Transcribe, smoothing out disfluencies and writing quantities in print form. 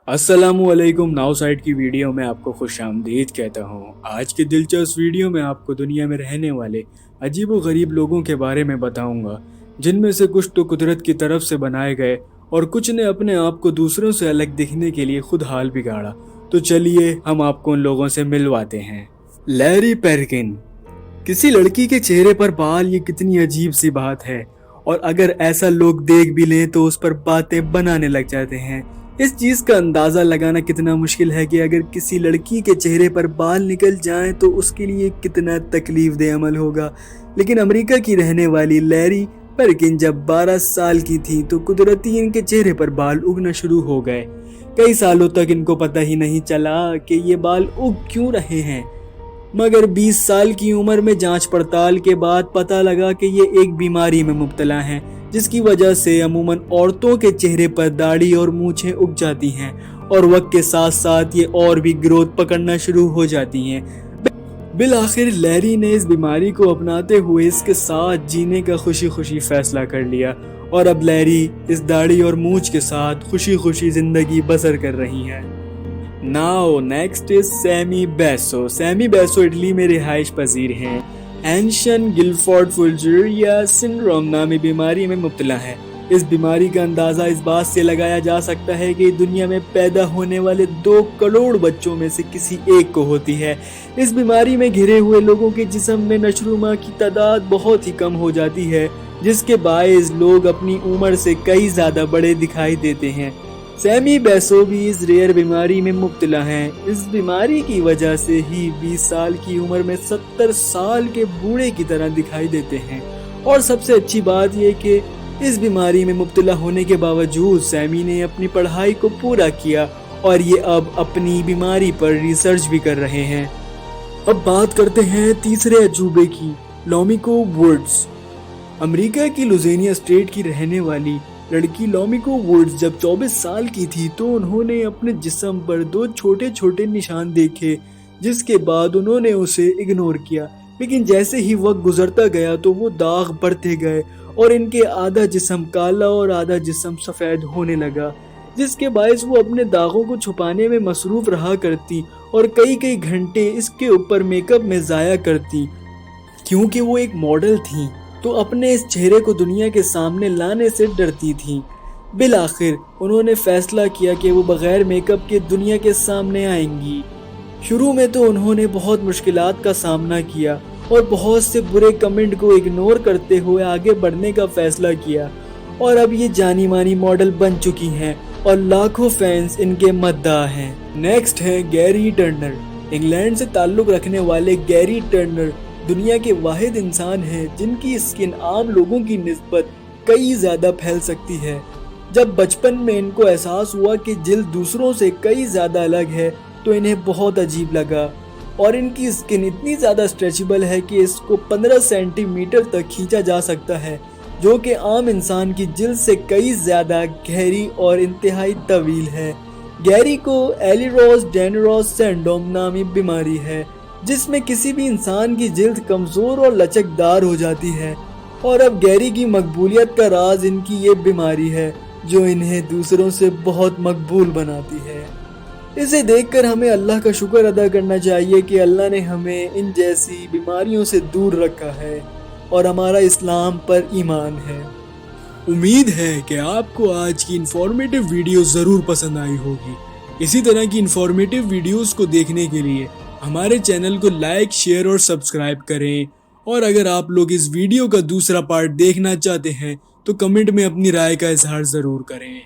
अस्सलामुअलैकुम। Now side की video में आपको खुश आमदीद कहता हूँ। आज की दिलचस्प वीडियो में आपको दुनिया में रहने वाले अजीब व गरीब लोगों के बारे में बताऊंगा, जिनमें से कुछ तो कुदरत की तरफ से बनाए गए और कुछ ने अपने आप को दूसरों से अलग दिखने के लिए खुद हाल बिगाड़ा। तो चलिए हम आपको उन लोगों से मिलवाते हैं। लैरी पेरिकिन। किसी लड़की के चेहरे पर बाल, ये कितनी अजीब सी बात है, और अगर ऐसा लोग देख भी लें तो उस पर बातें बनाने लग जाते हैं। इस चीज का अंदाजा लगाना कितना मुश्किल है कि अगर किसी लड़की के चेहरे पर बाल निकल जाएं तो उसके लिए कितना तकलीफ दे अमल होगा। लेकिन अमेरिका की रहने वाली लैरी पेरिकिन जब 12 साल की थी तो कुदरती इनके चेहरे पर बाल उगना शुरू हो गए। कई सालों तक इनको पता ही नहीं चला कि ये बाल उग क्यों रहे हैं, मगर 20 साल की उम्र में जांच पड़ताल के बाद पता लगा कि ये एक बीमारी में मुब्तला हैं, जिसकी वजह से अमूमन औरतों के चेहरे पर दाढ़ी और मूछें उग जाती हैं और वक्त के साथ साथ ये और भी ग्रोथ पकड़ना शुरू हो जाती हैं। बिलाखिर लैरी ने इस बीमारी को अपनाते हुए इसके साथ जीने का खुशी खुशी फैसला कर लिया और अब लैरी इस दाढ़ी और मूछ के साथ खुशी खुशी जिंदगी बसर कर रही है। नाउ नेक्स्ट इज सैमी बेसो। सैमी बेसो इटली में रिहाइश पजीर हैं। एंशन गिलफोर्ड फुलजेरिया सिंड्रोम नामी बीमारी में मुब्तला है। इस बीमारी का अंदाजा इस बात से लगाया जा सकता है कि दुनिया में पैदा होने वाले 2 करोड़ बच्चों में से किसी एक को होती है। इस बीमारी में घिरे हुए लोगों के जिस्म में नशरुमा की तादाद बहुत ही कम हो जाती है, जिसके बायस लोग अपनी उम्र से कई ज्यादा बड़े दिखाई देते हैं। सैमी बेसो भी इस रेयर बीमारी में मुब्तला हैं। इस बीमारी की वजह से ही 20 साल की उम्र में 70 साल के बूढ़े की तरह दिखाई देते हैं। और सबसे अच्छी बात यह कि इस बीमारी में मुब्तला होने के बावजूद सैमी ने अपनी पढ़ाई को पूरा किया और ये अब अपनी बीमारी पर रिसर्च भी कर रहे हैं। अब बात करते हैं तीसरे अजूबे की, लॉमिको वुड्स। अमेरिका की लुजियाना स्टेट की रहने वाली लड़की लॉमिको वुड्स जब 24 साल की थी तो उन्होंने अपने जिस्म पर 2 छोटे छोटे निशान देखे, जिसके बाद उन्होंने उसे इग्नोर किया। लेकिन जैसे ही वक्त गुजरता गया तो वो दाग बढ़ते गए और इनके आधा जिस्म काला और आधा जिस्म सफ़ेद होने लगा, जिसके बायस वो अपने दागों को छुपाने में मसरूफ रहा करती और कई कई घंटे इसके ऊपर मेकअप में ज़ाया करती। क्योंकि वो एक मॉडल थी तो अपने इस चेहरे को दुनिया के सामने लाने से डरती थी। बिलाखिर उन्होंने फैसला किया कि वो बगैर मेकअप के दुनिया के सामने आएंगी। शुरू में तो उन्होंने बहुत मुश्किलात का सामना किया और बहुत से बुरे कमेंट को इग्नोर करते हुए आगे बढ़ने का फैसला किया, और अब ये जानी मानी मॉडल बन चुकी हैं और लाखों फैंस इनके मद्दाह हैं। नेक्स्ट है गैरी टर्नर। इंग्लैंड से ताल्लुक रखने वाले गैरी टर्नर दुनिया के वाहिद इंसान हैं जिनकी स्किन आम लोगों की निस्बत कई ज़्यादा फैल सकती है। जब बचपन में इनको एहसास हुआ कि जिल्द दूसरों से कई ज़्यादा अलग है तो इन्हें बहुत अजीब लगा, और इनकी स्किन इतनी ज़्यादा स्ट्रेचेबल है कि इसको 15 सेंटीमीटर तक खींचा जा सकता है, जो कि आम इंसान की जिल्द से कई ज़्यादा गहरी और इंतहाई तवील है। गैरी को एलिरोज डेनरोज सिंड्रोम नामी बीमारी है, जिसमें किसी भी इंसान की जिल्द कमज़ोर और लचकदार हो जाती है। और अब गैरी की मकबूलियत का राज इनकी ये बीमारी है, जो इन्हें दूसरों से बहुत मकबूल बनाती है। इसे देखकर हमें अल्लाह का शुक्र अदा करना चाहिए कि अल्लाह ने हमें इन जैसी बीमारियों से दूर रखा है और हमारा इस्लाम पर ईमान है। उम्मीद है कि आपको आज की इंफॉर्मेटिव वीडियो ज़रूर पसंद आई होगी। इसी तरह की इंफॉर्मेटिव वीडियोस को देखने के लिए हमारे चैनल को लाइक, शेयर और सब्सक्राइब करें। और अगर आप लोग इस वीडियो का दूसरा पार्ट देखना चाहते हैं तो कमेंट में अपनी राय का इजहार ज़रूर करें।